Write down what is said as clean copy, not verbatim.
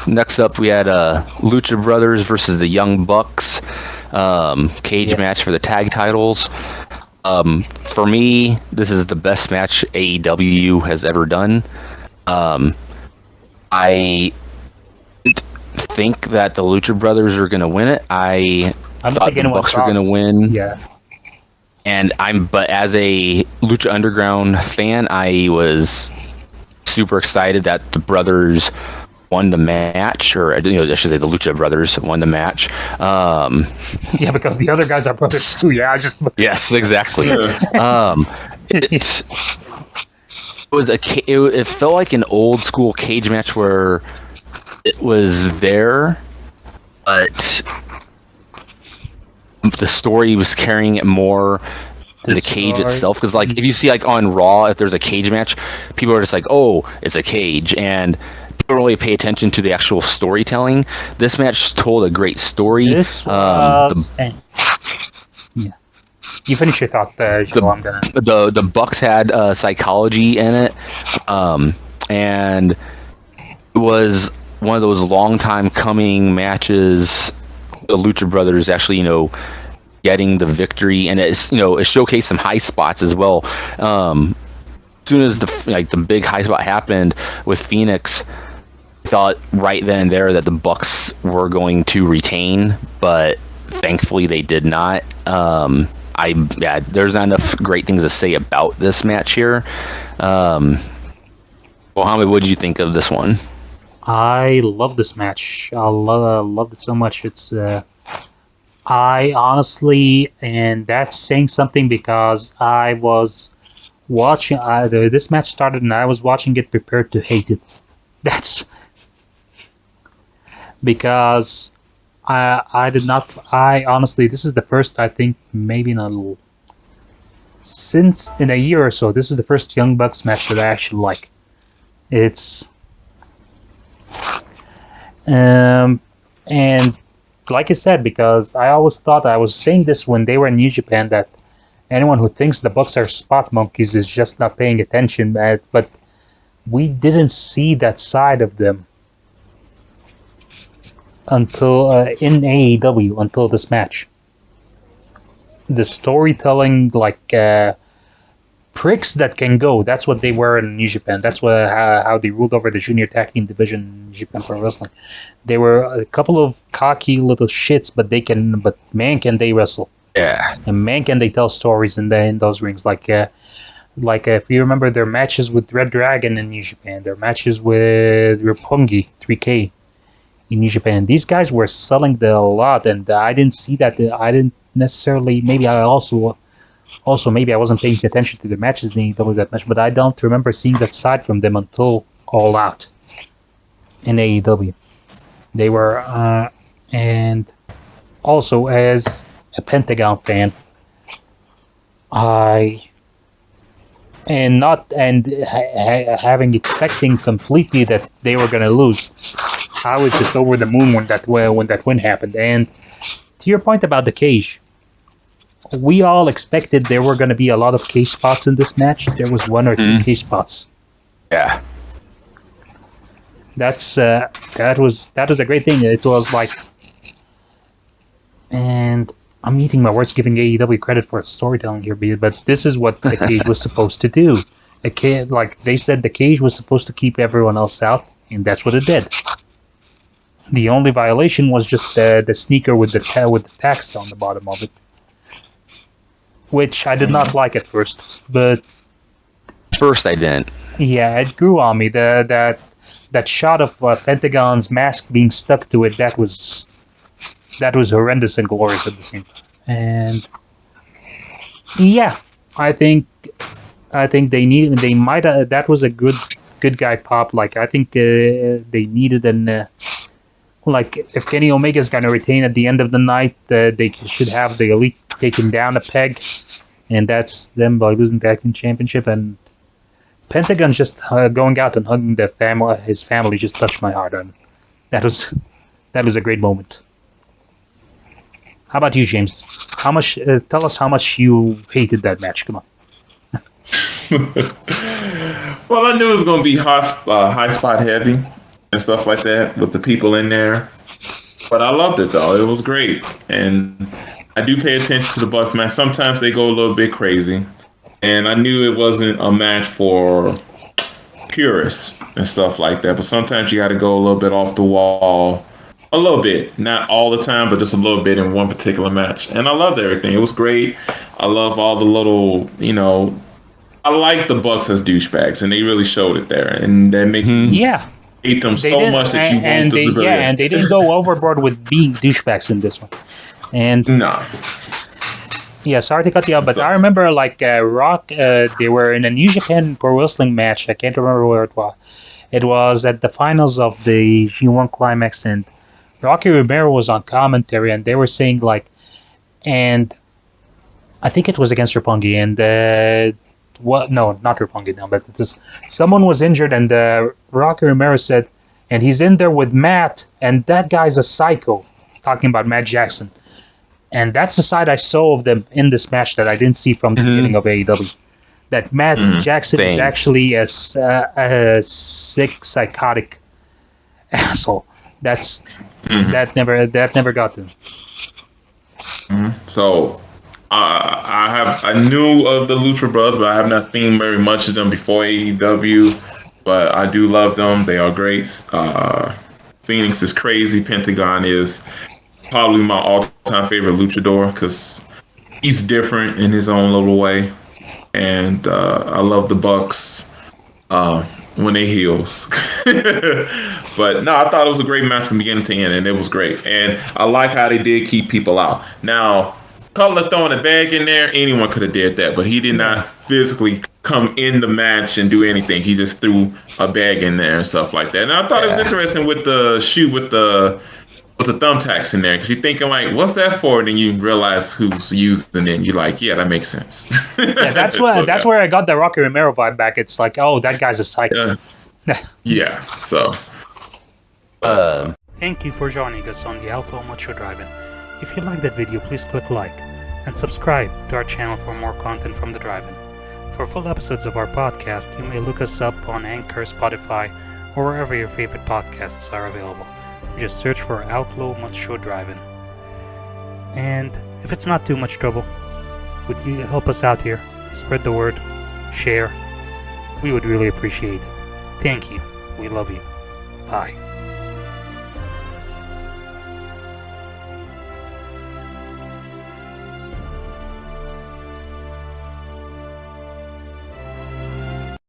Next up, we had Lucha Brothers versus the Young Bucks cage match for the tag titles. For me, this is the best match AEW has ever done. I think that the Lucha Brothers are going to win it. I thought the Bucks were going to win. Yeah. But as a Lucha Underground fan, I was super excited that the brothers won the match, or I should say the Lucha Brothers won the match. Yeah, because the other guys are brothers too. Yeah, Yes, exactly. It felt like an old school cage match where it was there, but the story was carrying it more than the cage itself. Because like if you see like on Raw, if there's a cage match, people are just like, oh, it's a cage, and people don't really pay attention to the actual storytelling. This match told a great story. Yeah. You finish your thought there. The Bucks had psychology in it, and it was one of those long time coming matches. The Lucha Brothers actually, getting the victory, and it showcased some high spots as well. As soon as the big high spot happened with Phoenix, I thought right then and there that the Bucks were going to retain, but thankfully they did not. There's not enough great things to say about this match here. Mohammed, what did you think of this one? I love this match. I loved it so much. It's I honestly, and that's saying something because I was watching. This match started, and I was watching it, prepared to hate it. That's because I did not. I honestly, this is the first, I think, maybe in a year or so. This is the first Young Bucks match that I actually like. It's and like I said, because I always thought, I was saying this when they were in New Japan, that anyone who thinks the Bucks are spot monkeys is just not paying attention. But we didn't see that side of them until in AEW, until this match. The storytelling, pricks that can go. That's what they were in New Japan. That's how they ruled over the junior tag team division in Japan Pro Wrestling. They were a couple of cocky little shits, but man, can they wrestle? Yeah. And man, can they tell stories in those rings? If you remember their matches with Red Dragon in New Japan, their matches with Roppongi 3K in New Japan, these guys were selling a lot, and I didn't see that. I didn't necessarily. Maybe I maybe I wasn't paying attention to the matches in AEW that much, but I don't remember seeing that side from them until All Out in AEW. They were, and also as a Pentagon fan, having expecting completely that they were going to lose, I was just over the moon when that win happened. And to your point about the cage, we all expected there were going to be a lot of cage spots in this match. There was one or two cage spots. Yeah. That was a great thing. It was like, and I'm eating my words, giving AEW credit for storytelling here, but this is what the cage was supposed to do. Like they said, the cage was supposed to keep everyone else out, and that's what it did. The only violation was just the sneaker with the text on the bottom of it, which I did not like at first. But first, I didn't. Yeah, it grew on me. That shot of Pentagon's mask being stuck to it, that was horrendous and glorious at the same time. And yeah, I think they might that was a good guy pop. Like I think they needed if Kenny Omega's gonna retain at the end of the night, they should have the Elite taken down a peg, and that's them by losing the tag team championship. And Pentagon just going out and hugging his family just touched my heart, and that was a great moment. How about you, James? Tell us how much you hated that match. Come on. Well, I knew it was going to be high spot heavy. and stuff like that with the people in there. But I loved it though. It was great, and I do pay attention to the Bucks match. Sometimes they go a little bit crazy, and I knew it wasn't a match for purists and stuff like that. But sometimes you got to go a little bit off the wall, a little bit, not all the time, but just a little bit in one particular match. And I loved everything. It was great. I love all the little, I like the Bucks as douchebags, and they really showed it there. And that makes me Yeah, hate them they so did, much that you and want they them to and they didn't go overboard with being douchebags in this one. And No. yeah, sorry to cut you off, but So- I remember like Rock. They were in a New Japan Pro Wrestling match. I can't remember where it was. It was at the finals of the G1 Climax, and Rocky Romero was on commentary, and they were saying like, and I think it was against Roppongi, and what? No, not Roppongi now, but it was, someone was injured, and Rocky Romero said, and he's in there with Matt, and that guy's a psycho, talking about Matt Jackson. And that's the side I saw of them in this match that I didn't see from the beginning of AEW. That Matt Jackson Same. is actually a sick, psychotic asshole. That never got to him. So I knew of the Lucha Bros, but I have not seen very much of them before AEW. But I do love them. They are great. Phoenix is crazy. Pentagon is probably my all-time favorite luchador because he's different in his own little way. And I love the Bucks when they heels. But no, I thought it was a great match from beginning to end, and it was great. And I like how they did keep people out. Now, Cutler throwing a bag in there, anyone could have did that, but he did not physically come in the match and do anything. He just threw a bag in there and stuff like that. And I thought it was interesting with the shoe with the thumbtacks in there, because you're thinking like, what's that for? And then you realize who's using it, and you're like, yeah, that makes sense. Yeah, that's where I got the Rocky Romero vibe back. It's like, oh, that guy's a psycho. Yeah, so. Thank you for joining us on the Outlaw Macho Drive-In. If you liked that video, please click like and subscribe to our channel for more content from the Drive-In. For full episodes of our podcast, you may look us up on Anchor, Spotify, or wherever your favorite podcasts are available. Just search for Outlaw Macho Drive-In. And if it's not too much trouble, would you help us out here? Spread the word, share. We would really appreciate it. Thank you. We love you. Bye.